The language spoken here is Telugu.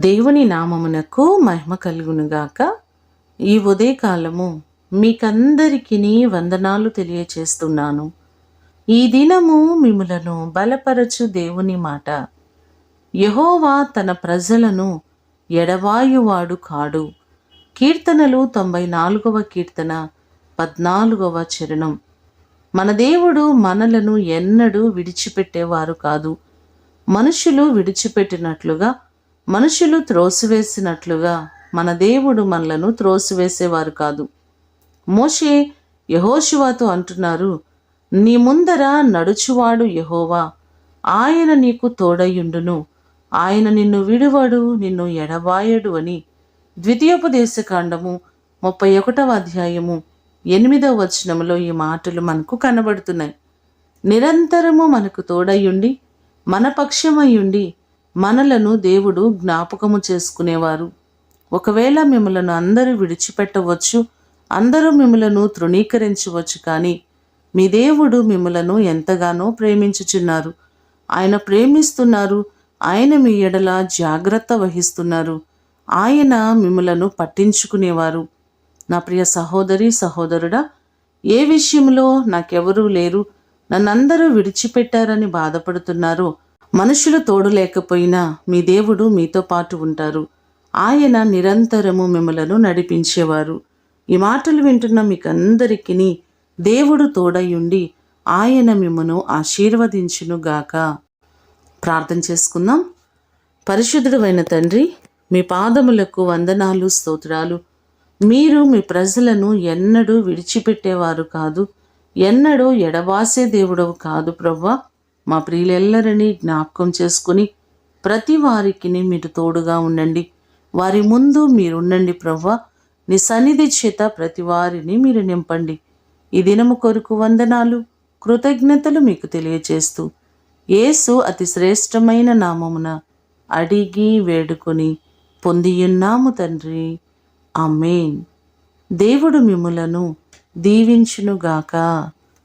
దేవుని నామమునకు మహిమ కలుగునుగాక. ఈ ఉదయకాలము మీకందరికీ వందనాలు తెలియచేస్తున్నాను. ఈ దినము మిమ్ములను బలపరచు దేవుని మాట. యెహోవా తన ప్రజలను ఎడబాయువాడు కాడు. కీర్తనలు 94వ కీర్తన 14వ చరణం. మన దేవుడు మనలను ఎన్నడూ విడిచిపెట్టేవారు కాదు. మనుషులు విడిచిపెట్టినట్లుగా, మనుషులు త్రోసివేసినట్లుగా మన దేవుడు మనలను త్రోసివేసేవారు కాదు. మోషే యెహోషువతో అంటున్నారు, నీ ముందర నడుచువాడు యెహోవా, ఆయన నీకు తోడయుండును, ఆయన నిన్ను విడువడు, నిన్ను ఎడబాయడు అని. ద్వితీయోపదేశకాండము 31వ అధ్యాయము 8వ వచనములో ఈ మాటలు మనకు కనబడుతున్నాయి. నిరంతరము మనకు తోడయుండి, మన పక్షమయ్యుండి మనలను దేవుడు జ్ఞాపకము చేసుకునేవారు. ఒకవేళ మిమ్మలను అందరూ విడిచిపెట్టవచ్చు, అందరూ మిమ్మలను తృణీకరించవచ్చు, కానీ మీ దేవుడు మిమ్మలను ఎంతగానో ప్రేమించుచున్నారు. ఆయన ప్రేమిస్తున్నారు. ఆయన మీ ఎడల జాగ్రత్త వహిస్తున్నారు. ఆయన మిమ్మలను పట్టించుకునేవారు. నా ప్రియ సహోదరి సహోదరుడా, ఏ విషయంలో నాకెవరూ లేరు, నన్నందరూ విడిచిపెట్టారని బాధపడుతున్నారో, మనుషులు తోడు లేకపోయినా మీ దేవుడు మీతో పాటు ఉంటారు. ఆయన నిరంతరము మిమ్మలను నడిపించేవారు. ఈ మాటలు వింటున్న మీకందరికీ దేవుడు తోడయుండి ఆయన మిమ్మను ఆశీర్వదించునుగాక. ప్రార్థన చేసుకుందాం. పరిశుద్ధుడైన తండ్రి, మీ పాదములకు వందనాలు, స్తోత్రాలు. మీరు మీ ప్రజలను ఎన్నడూ విడిచిపెట్టేవారు కాదు, ఎన్నడూ ఎడబాసే దేవుడవు కాదు ప్రభువా. మా ప్రియులెల్లరినీ జ్ఞాపకం చేసుకుని ప్రతి వారికి మీరు తోడుగా ఉండండి. వారి ముందు మీరుండండి ప్రభువా. నీ సన్నిధి చేత ప్రతి వారిని మీరు నింపండి. ఈ దినము కొరకు వందనాలు, కృతజ్ఞతలు మీకు తెలియచేస్తూ యేసు అతి శ్రేష్టమైన నామమున అడిగి వేడుకొని పొందియున్నాము తండ్రి. ఆమేన్. దేవుడు మిమ్ములను దీవించునుగాక.